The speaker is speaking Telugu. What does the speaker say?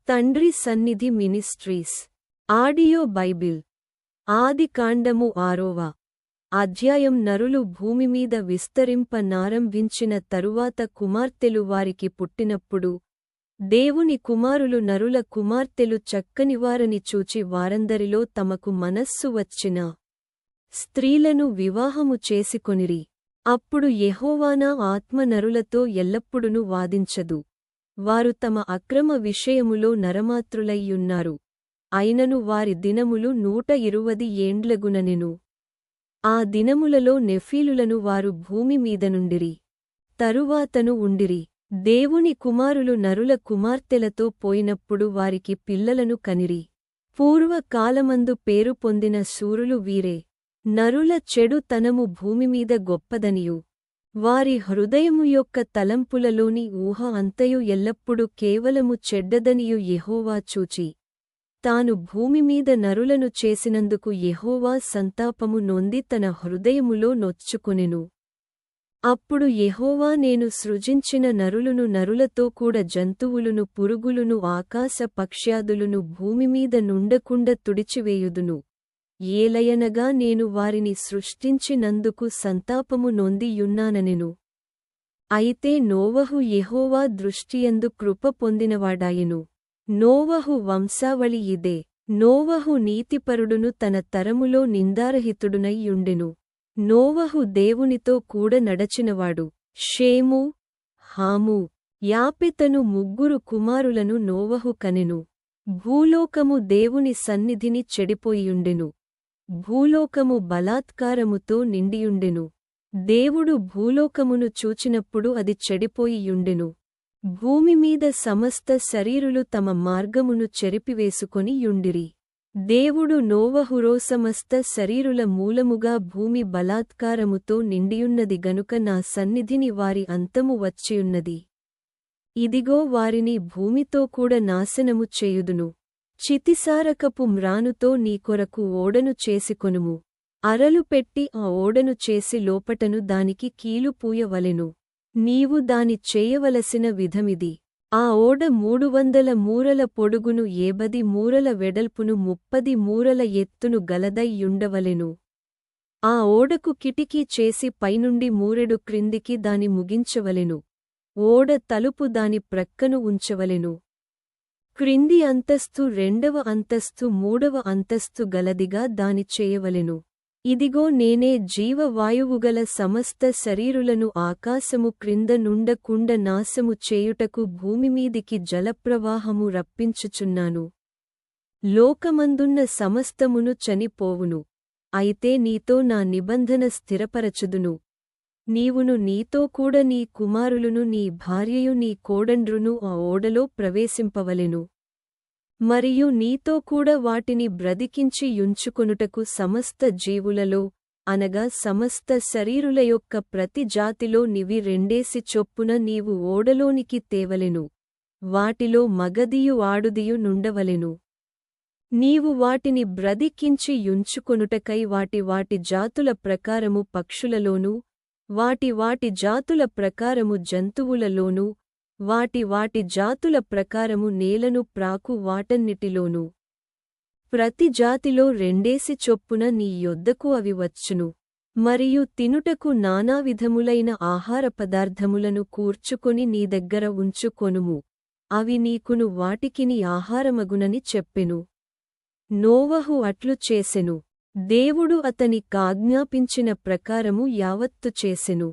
తండ్రి సన్నిధి మినిస్ట్రీస్ ఆడియో బైబిల్ ఆదికాండము 6వ అధ్యాయం. నరులు భూమిమీద విస్తరింపనారంభించిన తరువాత కుమార్తెలు వారికి పుట్టినప్పుడు దేవుని కుమారులు నరుల కుమార్తెలు చక్కనివారని చూచి వారందరిలో తమకు మనస్సు వచ్చిన స్త్రీలను వివాహము చేసుకొనిరి. అప్పుడు యెహోవా నా ఆత్మ నరులతో ఎల్లప్పుడును వాదించదు. వారు తమ అక్రమ విషయములో నరమాత్రులయ్యున్నారు. అయినను వారి దినములు 120 ఏండ్లగుననెను. ఆ దినములలో నెఫీలులను వారు భూమి మీదనుండిరి. తరువాతను ఉండిరి. దేవుని కుమారులు నరుల కుమార్తెలతో పోయినప్పుడు వారికి పిల్లలను కనిరి. పూర్వకాలమందు పేరు పొందిన శూరులు వీరే. నరుల చెడుతనము భూమిమీద గొప్పదనియు వారి హృదయము యొక్క తలంపులలోని ఊహ అంతయు ఎల్లప్పుడు కేవలము చెడ్డదనియు యెహోవా చూచి తాను భూమిమీద నరులను చేసినందుకు యెహోవా సంతాపము నొంది తన హృదయములో నొచ్చుకొనెను. అప్పుడు యెహోవా నేను సృజించిన నరులను నరులతో కూడా జంతువులును పురుగులును ఆకాశ పక్ష్యాదులును భూమిమీద నుండకుండ తుడిచివేయుదును. ఏలయనగా నేను వారిని సృష్టించినందుకు సంతాపము నొందియున్నాననెను. అయితే నోవహు యెహోవా దృష్టియందు కృప పొందినవాడాయెను. నోవహు వంశావళి ఇదే. నోవహు నీతిపరుడును తన తరములో నిందారహితుడునై యుండెను. నోవహు దేవునితో కూడ నడచినవాడు. షేము, హాము, యాపెతను 3 కుమారులను నోవహు కనెను. భూలోకము దేవుని సన్నిధిని చెడిపోయియుండెను. భూలోకము బలాత్కారముతో నిండియుండెను. దేవుడు భూలోకమును చూచినప్పుడు అది చెడిపోయియుండెను. భూమిమీద సమస్త శరీరులు తమ మార్గమును చెరిపివేసుకొని యుండిరి. దేవుడు నోవహురో సమస్త శరీరుల మూలముగా భూమి బలాత్కారముతో నిండియున్నది గనుక నా సన్నిధిని వారి అంతము వచ్చియున్నది. ఇదిగో వారిని భూమితో కూడా నాశనము చేయుదును. చితిసారకపు మ్రానుతో నీ కొరకు ఓడను చేసికొనుము. అరలు పెట్టి ఆ ఓడను చేసి లోపటను దానికి కీలు పూయవలెను. నీవు దాని చేయవలసిన విధమిది. ఆ ఓడ 300 మూరల పొడుగును 80 మూరల వెడల్పును 30 మూరల ఎత్తును గలదై యుండవలెను. ఆ ఓడకు కిటికీ చేసి పైనుండి మూరెడు క్రిందికి దాని ముగించవలెను. ఓడ తలుపు దాని ప్రక్కను ఉంచవలెను. క్రింది అంతస్తు 2వ అంతస్తు 3వ అంతస్తు గలదిగా దాని చేయవలెను. ఇదిగో నేనే జీవవాయువుగల సమస్త శరీరులను ఆకాశము క్రింద నుండకుండ నాశము చేయుటకు భూమిమీదికి జలప్రవాహము రప్పించుచున్నాను. లోకమందున్న సమస్తమును చనిపోవును. అయితే నీతో నా నిబంధన స్థిరపరచుదును. నీవును నీతో కూడ నీ కుమారులును నీ భార్యయు నీ కోడండ్రును ఆ ఓడలో ప్రవేశింపవలెను. మరియు నీతో కూడా వాటిని బ్రతికించి యుంచుకొనుటకు సమస్త జీవులలో అనగా సమస్త శరీరుల యొక్క ప్రతి జాతిలో నివి 2 చొప్పున నీవు ఓడలోనికి తేవలెను. వాటిలో మగదియు ఆడుదియు నుండవలెను. నీవు వాటిని బ్రతికించి యుంచుకొనుటకై వాటి జాతుల ప్రకారము పక్షులలోనూ వాటి జాతుల ప్రకారము జంతువులలోనూ వాటి జాతుల ప్రకారము నేలను ప్రాకు వాటన్నిటిలోనూ ప్రతి జాతిలో 2 చొప్పున నీ యొద్దకు అవి వచ్చును. మరియు తినుటకు నానావిధములైన ఆహార పదార్థములను కూర్చుకొని నీ దగ్గర ఉంచుకొనుము. అవి నీకును వాటికిని ఆహారమగునని చెప్పెను. నోవహు అట్లు చేసెను. దేవుడు అతని కాజ్ఞాపించిన ప్రకారము యావత్తు చేసెను.